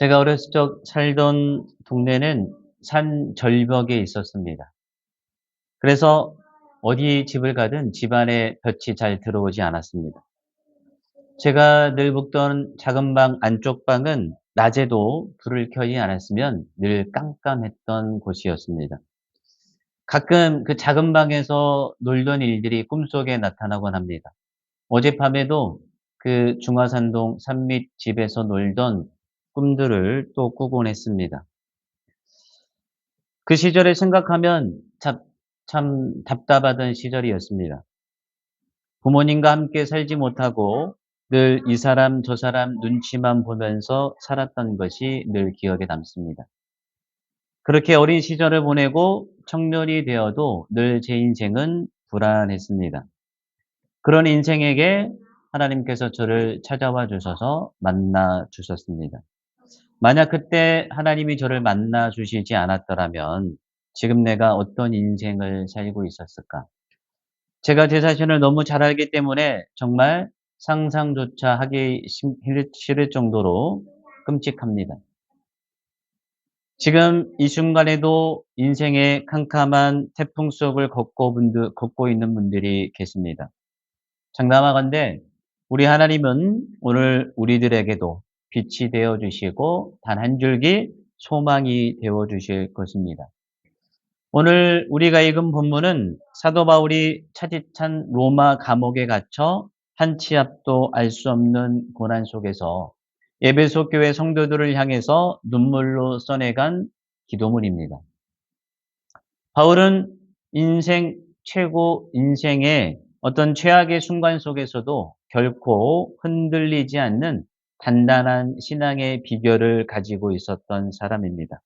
제가 어렸을 적 살던 동네는 산 절벽에 있었습니다. 그래서 어디 집을 가든 집 안에 볕이 잘 들어오지 않았습니다. 제가 늘 묵던 작은 방 안쪽 방은 낮에도 불을 켜지 않았으면 늘 깜깜했던 곳이었습니다. 가끔 그 작은 방에서 놀던 일들이 꿈속에 나타나곤 합니다. 어젯밤에도 그 중화산동 산밑 집에서 놀던 꿈들을 또 꾸곤 했습니다. 그 시절을 생각하면 참 답답하던 시절이었습니다. 부모님과 함께 살지 못하고 늘 이 사람 저 사람 눈치만 보면서 살았던 것이 늘 기억에 남습니다. 그렇게 어린 시절을 보내고 청년이 되어도 늘 제 인생은 불안했습니다. 그런 인생에게 하나님께서 저를 찾아와 주셔서 만나 주셨습니다. 만약 그때 하나님이 저를 만나 주시지 않았더라면 지금 내가 어떤 인생을 살고 있었을까? 제가 제 자신을 너무 잘 알기 때문에 정말 상상조차 하기 싫을 정도로 끔찍합니다. 지금 이 순간에도 인생의 캄캄한 태풍 속을 걷고 있는 분들이 계십니다. 장담하건대 우리 하나님은 오늘 우리들에게도 빛이 되어 주시고 단 한 줄기 소망이 되어 주실 것입니다. 오늘 우리가 읽은 본문은 사도 바울이 차디찬 로마 감옥에 갇혀 한 치 앞도 알 수 없는 고난 속에서 에베소 교회 성도들을 향해서 눈물로 써내간 기도문입니다. 바울은 인생의 어떤 최악의 순간 속에서도 결코 흔들리지 않는 단단한 신앙의 비결을 가지고 있었던 사람입니다.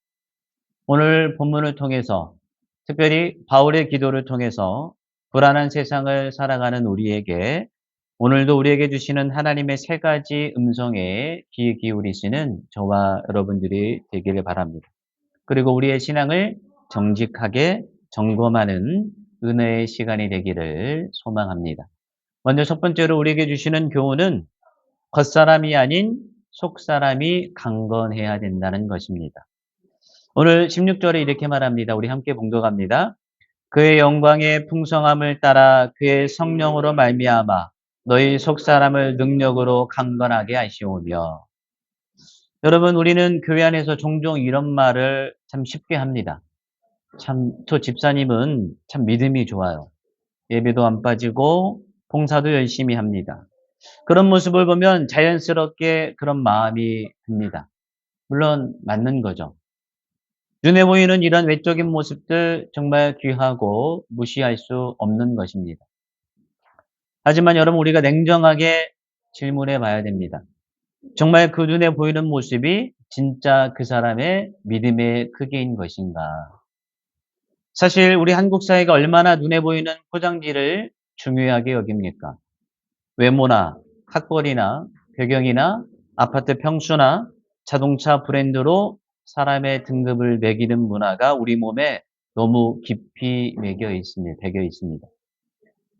오늘 본문을 통해서 특별히 바울의 기도를 통해서 불안한 세상을 살아가는 우리에게 오늘도 우리에게 주시는 하나님의 세 가지 음성에 귀 기울이시는 저와 여러분들이 되기를 바랍니다. 그리고 우리의 신앙을 정직하게 점검하는 은혜의 시간이 되기를 소망합니다. 먼저 첫 번째로 우리에게 주시는 교훈은 겉사람이 아닌 속사람이 강건해야 된다는 것입니다. 오늘 16절에 이렇게 말합니다. 우리 함께 봉독합니다. 그의 영광의 풍성함을 따라 그의 성령으로 말미암아 너희 속사람을 능력으로 강건하게 하시오며. 여러분, 우리는 교회 안에서 종종 이런 말을 참 쉽게 합니다. 저 집사님은 참 믿음이 좋아요. 예배도 안 빠지고 봉사도 열심히 합니다. 그런 모습을 보면 자연스럽게 그런 마음이 듭니다. 물론 맞는 거죠. 눈에 보이는 이런 외적인 모습들 정말 귀하고 무시할 수 없는 것입니다. 하지만 여러분, 우리가 냉정하게 질문해 봐야 됩니다. 정말 그 눈에 보이는 모습이 진짜 그 사람의 믿음의 크기인 것인가? 사실 우리 한국 사회가 얼마나 눈에 보이는 포장지를 중요하게 여깁니까? 외모나 학벌이나 배경이나 아파트 평수나 자동차 브랜드로 사람의 등급을 매기는 문화가 우리 몸에 너무 깊이 배겨 있습니다.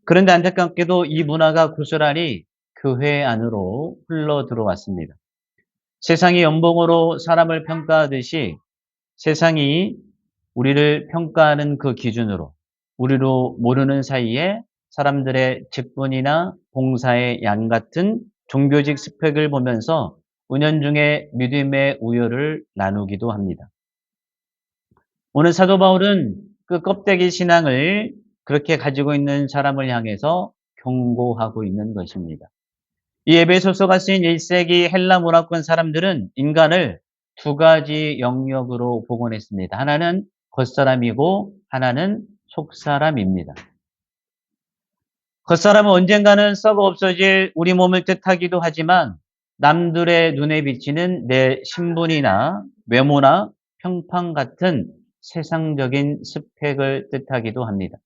그런데 안타깝게도 이 문화가 고스란히 교회 안으로 흘러 들어왔습니다. 세상이 연봉으로 사람을 평가하듯이 세상이 우리를 평가하는 그 기준으로 우리로 모르는 사이에 사람들의 직분이나 봉사의 양 같은 종교직 스펙을 보면서 은연중에 믿음의 우열을 나누기도 합니다. 오늘 사도 바울은 그 껍데기 신앙을 그렇게 가지고 있는 사람을 향해서 경고하고 있는 것입니다. 이 에베소서가 쓰인 1세기 헬라 문화권 사람들은 인간을 두 가지 영역으로 복원했습니다. 하나는 겉사람이고 하나는 속사람입니다. 겉사람은 언젠가는 썩어 없어질 우리 몸을 뜻하기도 하지만 남들의 눈에 비치는 내 신분이나 외모나 평판 같은 세상적인 스펙을 뜻하기도 합니다.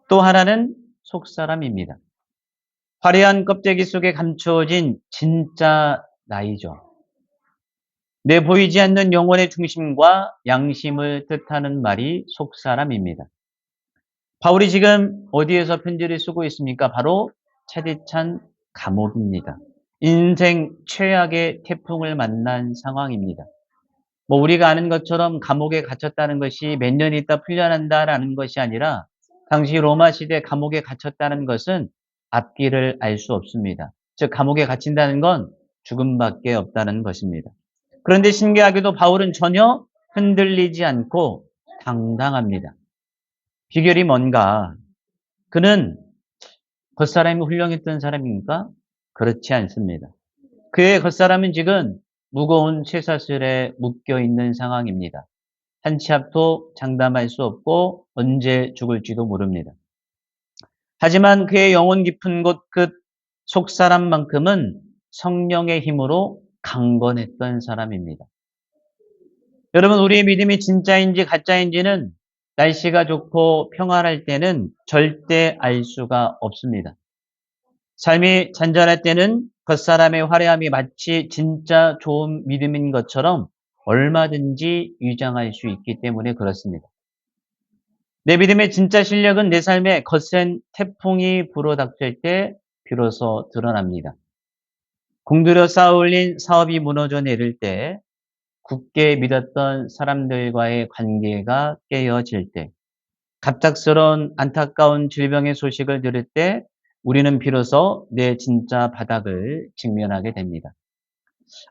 또 하나는 속사람입니다. 화려한 껍데기 속에 감추어진 진짜 나이죠. 내 보이지 않는 영혼의 중심과 양심을 뜻하는 말이 속사람입니다. 바울이 지금 어디에서 편지를 쓰고 있습니까? 바로 차디찬 감옥입니다. 인생 최악의 태풍을 만난 상황입니다. 뭐 우리가 아는 것처럼 감옥에 갇혔다는 것이 몇 년 있다 풀려난다라는 것이 아니라 당시 로마 시대 감옥에 갇혔다는 것은 앞길을 알 수 없습니다. 즉 감옥에 갇힌다는 건 죽음밖에 없다는 것입니다. 그런데 신기하게도 바울은 전혀 흔들리지 않고 당당합니다. 비결이 뭔가? 그는 겉사람이 훌륭했던 사람입니까? 그렇지 않습니다. 그의 겉사람은 지금 무거운 쇠사슬에 묶여 있는 상황입니다. 한 치 앞도 장담할 수 없고 언제 죽을지도 모릅니다. 하지만 그의 영혼 깊은 곳 끝 속사람만큼은 성령의 힘으로 강건했던 사람입니다. 여러분, 우리의 믿음이 진짜인지 가짜인지는 날씨가 좋고 평안할 때는 절대 알 수가 없습니다. 삶이 잔잔할 때는 겉사람의 화려함이 마치 진짜 좋은 믿음인 것처럼 얼마든지 위장할 수 있기 때문에 그렇습니다. 내 믿음의 진짜 실력은 내 삶에 거센 태풍이 불어닥칠 때 비로소 드러납니다. 공들여 쌓아올린 사업이 무너져 내릴 때, 굳게 믿었던 사람들과의 관계가 깨어질 때, 갑작스러운 안타까운 질병의 소식을 들을 때 우리는 비로소 내 진짜 바닥을 직면하게 됩니다.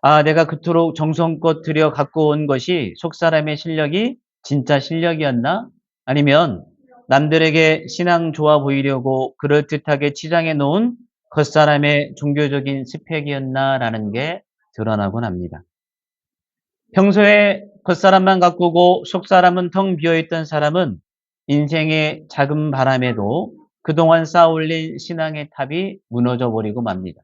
아, 내가 그토록 정성껏 들여 갖고 온 것이 속사람의 실력이 진짜 실력이었나? 아니면 남들에게 신앙 좋아 보이려고 그럴듯하게 치장해 놓은 겉사람의 종교적인 스펙이었나라는 게 드러나곤 합니다. 평소에 겉사람만 가꾸고 속사람은 텅 비어있던 사람은 인생의 작은 바람에도 그동안 쌓아올린 신앙의 탑이 무너져 버리고 맙니다.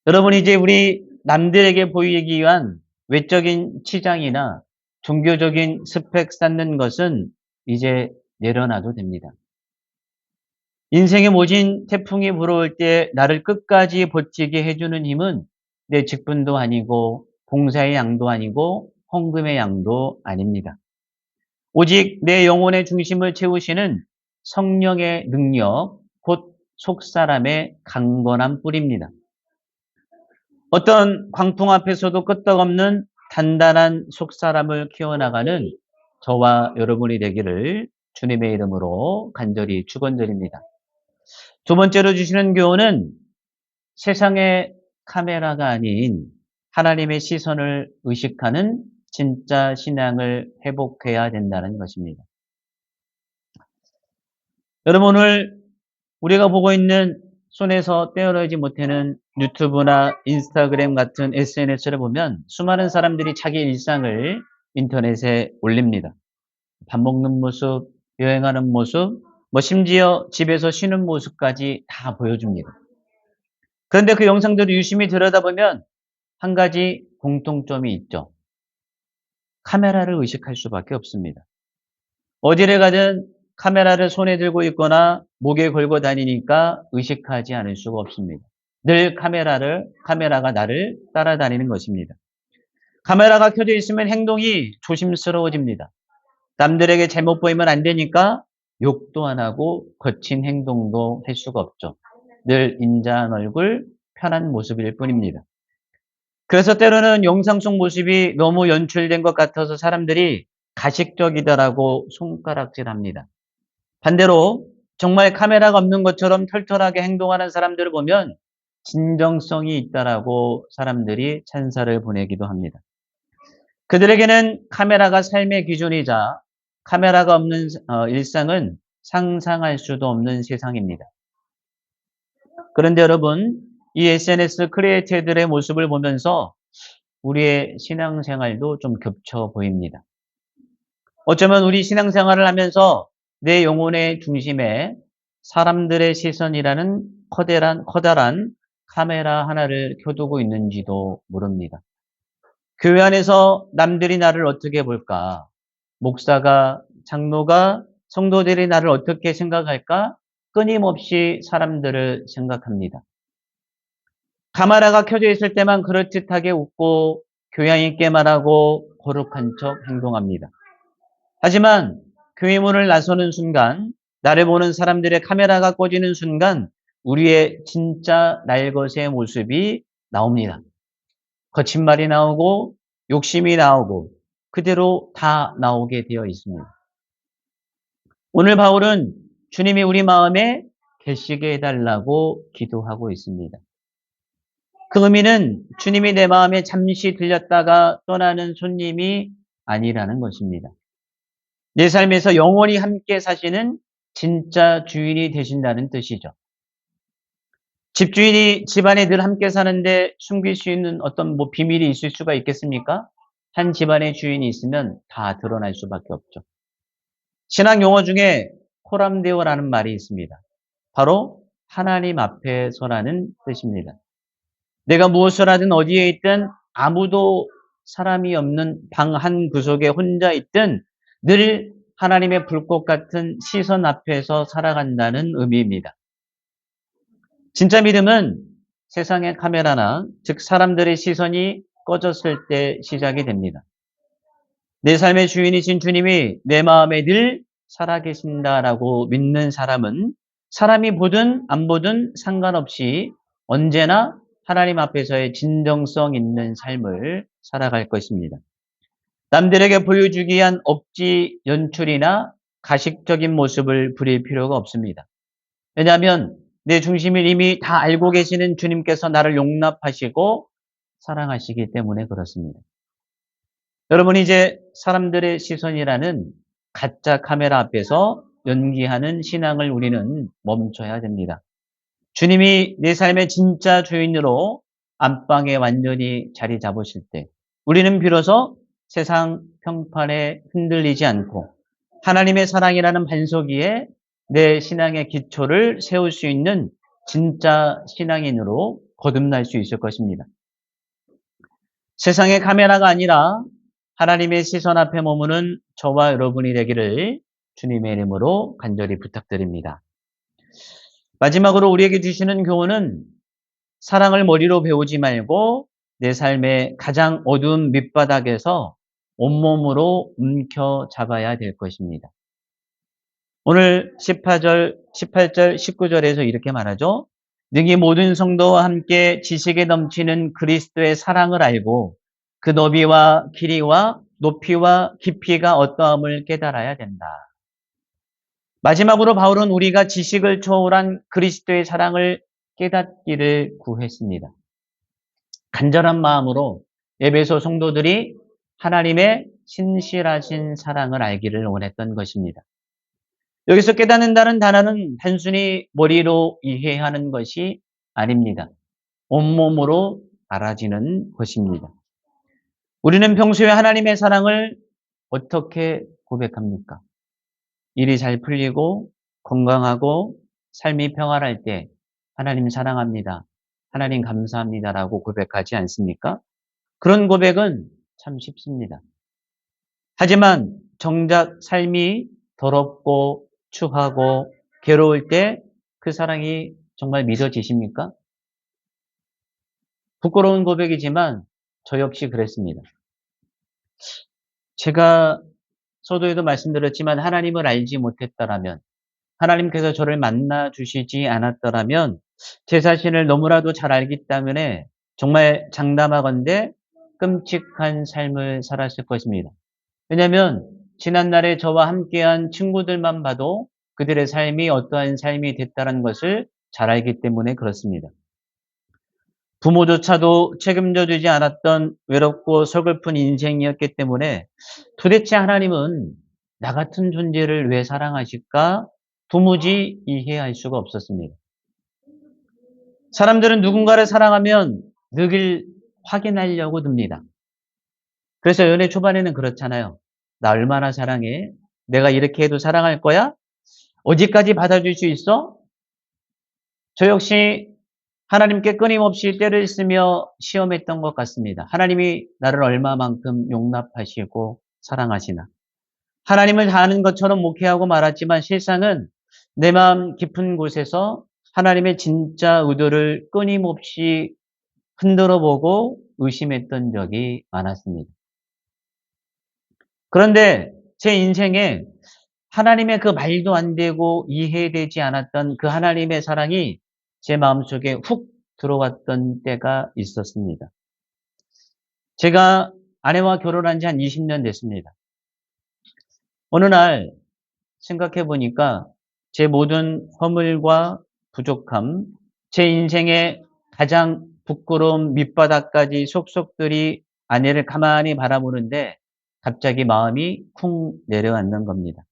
여러분, 이제 우리 남들에게 보이기 위한 외적인 치장이나 종교적인 스펙 쌓는 것은 이제 내려놔도 됩니다. 인생의 모진 태풍이 불어올 때 나를 끝까지 버티게 해주는 힘은 내 직분도 아니고 봉사의 양도 아니고 헌금의 양도 아닙니다. 오직 내 영혼의 중심을 채우시는 성령의 능력, 곧 속사람의 강건한 뿌리입니다. 어떤 광풍 앞에서도 끄떡없는 단단한 속사람을 키워나가는 저와 여러분이 되기를 주님의 이름으로 간절히 축원드립니다. 두 번째로 주시는 교훈은 세상의 카메라가 아닌 하나님의 시선을 의식하는 진짜 신앙을 회복해야 된다는 것입니다. 여러분, 오늘 우리가 보고 있는 손에서 떼어내지 못하는 유튜브나 인스타그램 같은 SNS를 보면 수많은 사람들이 자기 일상을 인터넷에 올립니다. 밥 먹는 모습, 여행하는 모습, 심지어 집에서 쉬는 모습까지 다 보여줍니다. 그런데 그 영상들을 유심히 들여다보면 한 가지 공통점이 있죠. 카메라를 의식할 수밖에 없습니다. 어디를 가든 카메라를 손에 들고 있거나 목에 걸고 다니니까 의식하지 않을 수가 없습니다. 늘 카메라가 나를 따라다니는 것입니다. 카메라가 켜져 있으면 행동이 조심스러워집니다. 남들에게 잘못 보이면 안 되니까 욕도 안 하고 거친 행동도 할 수가 없죠. 늘 인자한 얼굴, 편한 모습일 뿐입니다. 그래서 때로는 영상 속 모습이 너무 연출된 것 같아서 사람들이 가식적이다라고 손가락질합니다. 반대로 정말 카메라가 없는 것처럼 털털하게 행동하는 사람들을 보면 진정성이 있다라고 사람들이 찬사를 보내기도 합니다. 그들에게는 카메라가 삶의 기준이자 카메라가 없는 일상은 상상할 수도 없는 세상입니다. 그런데 여러분, 이 SNS 크리에이터들의 모습을 보면서 우리의 신앙생활도 좀 겹쳐 보입니다. 어쩌면 우리 신앙생활을 하면서 내 영혼의 중심에 사람들의 시선이라는 커다란 카메라 하나를 켜두고 있는지도 모릅니다. 교회 안에서 남들이 나를 어떻게 볼까? 목사가, 장로가, 성도들이 나를 어떻게 생각할까? 끊임없이 사람들을 생각합니다. 카메라가 켜져 있을 때만 그럴듯하게 웃고 교양 있게 말하고 거룩한 척 행동합니다. 하지만 교회 문을 나서는 순간, 나를 보는 사람들의 카메라가 꺼지는 순간 우리의 진짜 날것의 모습이 나옵니다. 거친 말이 나오고 욕심이 나오고 그대로 다 나오게 되어 있습니다. 오늘 바울은 주님이 우리 마음에 계시게 해달라고 기도하고 있습니다. 그 의미는 주님이 내 마음에 잠시 들렸다가 떠나는 손님이 아니라는 것입니다. 내 삶에서 영원히 함께 사시는 진짜 주인이 되신다는 뜻이죠. 집주인이 집안에 늘 함께 사는데 숨길 수 있는 어떤 비밀이 있을 수가 있겠습니까? 한 집안의 주인이 있으면 다 드러날 수밖에 없죠. 신학 용어 중에 코람데오라는 말이 있습니다. 바로 하나님 앞에 서라는 뜻입니다. 내가 무엇을 하든 어디에 있든 아무도 사람이 없는 방 한 구석에 혼자 있든 늘 하나님의 불꽃 같은 시선 앞에서 살아간다는 의미입니다. 진짜 믿음은 세상의 카메라나 즉 사람들의 시선이 꺼졌을 때 시작이 됩니다. 내 삶의 주인이신 주님이 내 마음에 늘 살아계신다라고 믿는 사람은 사람이 보든 안 보든 상관없이 언제나 하나님 앞에서의 진정성 있는 삶을 살아갈 것입니다. 남들에게 보여주기 위한 억지 연출이나 가식적인 모습을 부릴 필요가 없습니다. 왜냐하면 내 중심을 이미 다 알고 계시는 주님께서 나를 용납하시고 사랑하시기 때문에 그렇습니다. 여러분 이제 사람들의 시선이라는 가짜 카메라 앞에서 연기하는 신앙을 우리는 멈춰야 됩니다. 주님이 내 삶의 진짜 주인으로 안방에 완전히 자리 잡으실 때 우리는 비로소 세상 평판에 흔들리지 않고 하나님의 사랑이라는 반석 위에 내 신앙의 기초를 세울 수 있는 진짜 신앙인으로 거듭날 수 있을 것입니다. 세상의 카메라가 아니라 하나님의 시선 앞에 머무는 저와 여러분이 되기를 주님의 이름으로 간절히 부탁드립니다. 마지막으로 우리에게 주시는 교훈은 사랑을 머리로 배우지 말고 내 삶의 가장 어두운 밑바닥에서 온몸으로 움켜 잡아야 될 것입니다. 오늘 18절, 19절에서 이렇게 말하죠. 능히 모든 성도와 함께 지식에 넘치는 그리스도의 사랑을 알고 그 너비와 길이와 높이와 깊이가 어떠함을 깨달아야 된다. 마지막으로 바울은 우리가 지식을 초월한 그리스도의 사랑을 깨닫기를 구했습니다. 간절한 마음으로 에베소 성도들이 하나님의 신실하신 사랑을 알기를 원했던 것입니다. 여기서 깨닫는다는 단어는 단순히 머리로 이해하는 것이 아닙니다. 온몸으로 알아지는 것입니다. 우리는 평소에 하나님의 사랑을 어떻게 고백합니까? 일이 잘 풀리고 건강하고 삶이 평안할 때 하나님 사랑합니다. 하나님 감사합니다라고 고백하지 않습니까? 그런 고백은 참 쉽습니다. 하지만 정작 삶이 더럽고 추하고 괴로울 때 그 사랑이 정말 믿어지십니까? 부끄러운 고백이지만 저 역시 그랬습니다. 제가 서두에도 말씀드렸지만 하나님을 알지 못했더라면 하나님께서 저를 만나 주시지 않았더라면 제 자신을 너무나도 잘 알기 때문에 정말 장담하건대 끔찍한 삶을 살았을 것입니다. 왜냐하면 지난날에 저와 함께한 친구들만 봐도 그들의 삶이 어떠한 삶이 됐다는 것을 잘 알기 때문에 그렇습니다. 부모조차도 책임져 주지 않았던 외롭고 서글픈 인생이었기 때문에 도대체 하나님은 나 같은 존재를 왜 사랑하실까? 도무지 이해할 수가 없었습니다. 사람들은 누군가를 사랑하면 늘 확인하려고 듭니다. 그래서 연애 초반에는 그렇잖아요. 나 얼마나 사랑해? 내가 이렇게 해도 사랑할 거야? 어디까지 받아줄 수 있어? 저 역시 하나님께 끊임없이 때를 쓰며 시험했던 것 같습니다. 하나님이 나를 얼마만큼 용납하시고 사랑하시나. 하나님을 다 아는 것처럼 목회하고 말았지만 실상은 내 마음 깊은 곳에서 하나님의 진짜 의도를 끊임없이 흔들어 보고 의심했던 적이 많았습니다. 그런데 제 인생에 하나님의 그 말도 안 되고 이해되지 않았던 그 하나님의 사랑이 제 마음속에 훅 들어왔던 때가 있었습니다. 제가 아내와 결혼한 지 한 20년 됐습니다. 어느 날 생각해 보니까 제 모든 허물과 부족함, 제 인생의 가장 부끄러운 밑바닥까지 속속들이 아내를 가만히 바라보는데 갑자기 마음이 쿵 내려앉는 겁니다.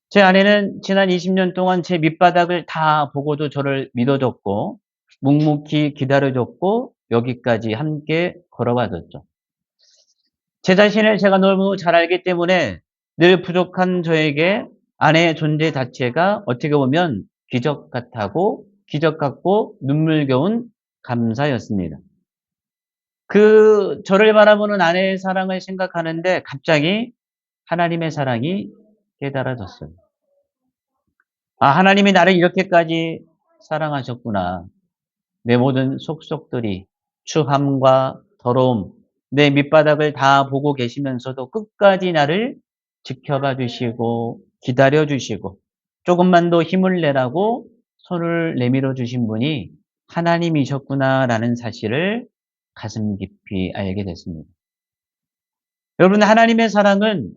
제 아내는 지난 20년 동안 제 밑바닥을 다 보고도 저를 믿어줬고 묵묵히 기다려줬고 여기까지 함께 걸어와 줬죠. 제 자신을 제가 너무 잘 알기 때문에 늘 부족한 저에게 아내의 존재 자체가 어떻게 보면 기적 같고 눈물겨운 감사였습니다. 그 저를 바라보는 아내의 사랑을 생각하는데 갑자기 하나님의 사랑이 깨달아졌어요. 아, 하나님이 나를 이렇게까지 사랑하셨구나. 내 모든 속속들이 추함과 더러움, 내 밑바닥을 다 보고 계시면서도 끝까지 나를 지켜봐 주시고 기다려 주시고 조금만 더 힘을 내라고 손을 내밀어 주신 분이 하나님이셨구나라는 사실을 가슴 깊이 알게 됐습니다. 여러분, 하나님의 사랑은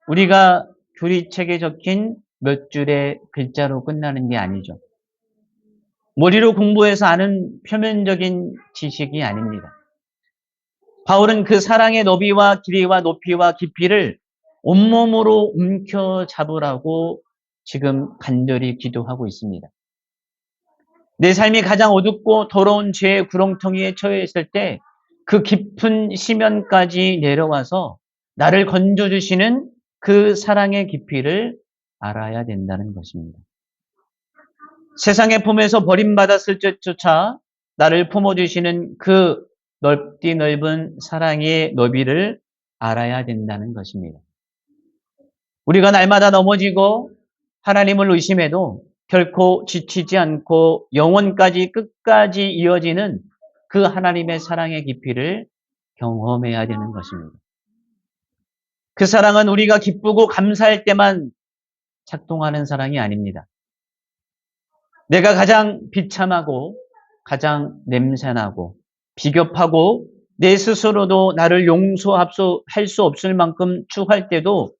우리가 교리책에 적힌 몇 줄의 글자로 끝나는 게 아니죠. 머리로 공부해서 아는 표면적인 지식이 아닙니다. 바울은 그 사랑의 너비와 길이와 높이와 깊이를 온몸으로 움켜잡으라고 지금 간절히 기도하고 있습니다. 내 삶이 가장 어둡고 더러운 죄의 구렁텅이에 처해 있을 때 그 깊은 심연까지 내려와서 나를 건져주시는 그 사랑의 깊이를 알아야 된다는 것입니다. 세상의 품에서 버림받았을 때조차 나를 품어주시는 그 넓디 넓은 사랑의 너비를 알아야 된다는 것입니다. 우리가 날마다 넘어지고 하나님을 의심해도 결코 지치지 않고 영원까지 끝까지 이어지는 그 하나님의 사랑의 깊이를 경험해야 되는 것입니다. 그 사랑은 우리가 기쁘고 감사할 때만 작동하는 사랑이 아닙니다. 내가 가장 비참하고 가장 냄새나고 비겁하고 내 스스로도 나를 용서할 수 없을 만큼 추할 때도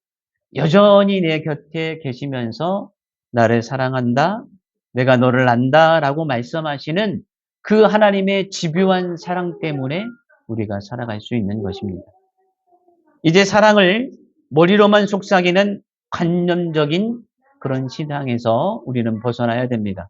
여전히 내 곁에 계시면서 나를 사랑한다, 내가 너를 안다 라고 말씀하시는 그 하나님의 집요한 사랑 때문에 우리가 살아갈 수 있는 것입니다. 이제 사랑을 머리로만 속삭이는 관념적인 그런 신앙에서 우리는 벗어나야 됩니다.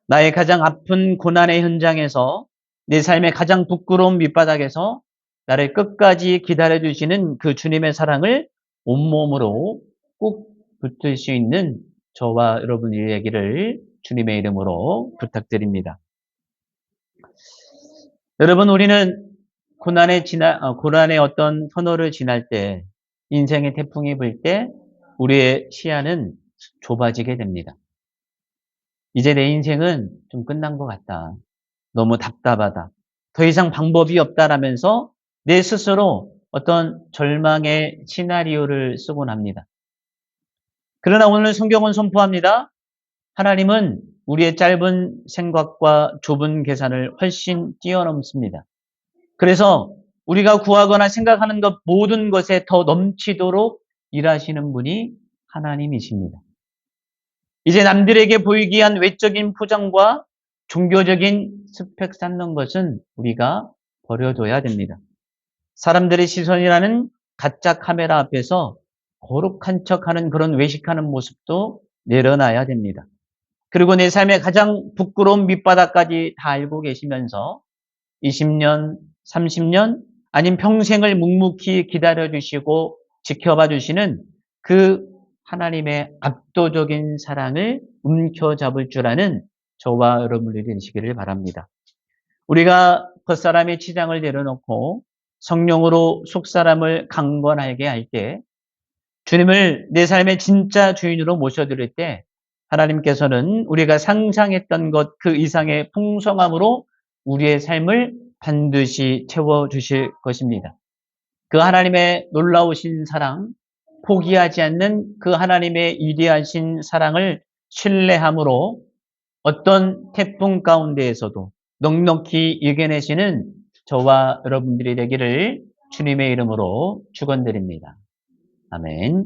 나의 가장 아픈 고난의 현장에서 내 삶의 가장 부끄러운 밑바닥에서 나를 끝까지 기다려주시는 그 주님의 사랑을 온몸으로 꼭 붙들 수 있는 저와 여러분이 되기를 주님의 이름으로 부탁드립니다. 여러분, 우리는 고난의 어떤 터널을 지날 때, 인생의 태풍이 불 때 우리의 시야는 좁아지게 됩니다. 이제 내 인생은 좀 끝난 것 같다. 너무 답답하다. 더 이상 방법이 없다라면서 내 스스로 어떤 절망의 시나리오를 쓰곤 합니다. 그러나 오늘 성경은 선포합니다. 하나님은 우리의 짧은 생각과 좁은 계산을 훨씬 뛰어넘습니다. 그래서 우리가 구하거나 생각하는 것 모든 것에 더 넘치도록 일하시는 분이 하나님이십니다. 이제 남들에게 보이기 위한 외적인 포장과 종교적인 스펙 쌓는 것은 우리가 버려둬야 됩니다. 사람들의 시선이라는 가짜 카메라 앞에서 거룩한 척하는 그런 외식하는 모습도 내려놔야 됩니다. 그리고 내 삶의 가장 부끄러운 밑바닥까지 다 알고 계시면서 20년, 30년, 아님 평생을 묵묵히 기다려주시고 지켜봐 주시는 그 하나님의 압도적인 사랑을 움켜잡을 줄 아는 저와 여러분들이 되시기를 바랍니다. 우리가 겉사람의 치장을 내려놓고 성령으로 속사람을 강건하게 할 때, 주님을 내 삶의 진짜 주인으로 모셔드릴 때 하나님께서는 우리가 상상했던 것 그 이상의 풍성함으로 우리의 삶을 반드시 채워주실 것입니다. 그 하나님의 놀라우신 사랑, 포기하지 않는 그 하나님의 위대하신 사랑을 신뢰함으로 어떤 태풍 가운데에서도 넉넉히 이겨내시는 저와 여러분들이 되기를 주님의 이름으로 축원드립니다. 아멘.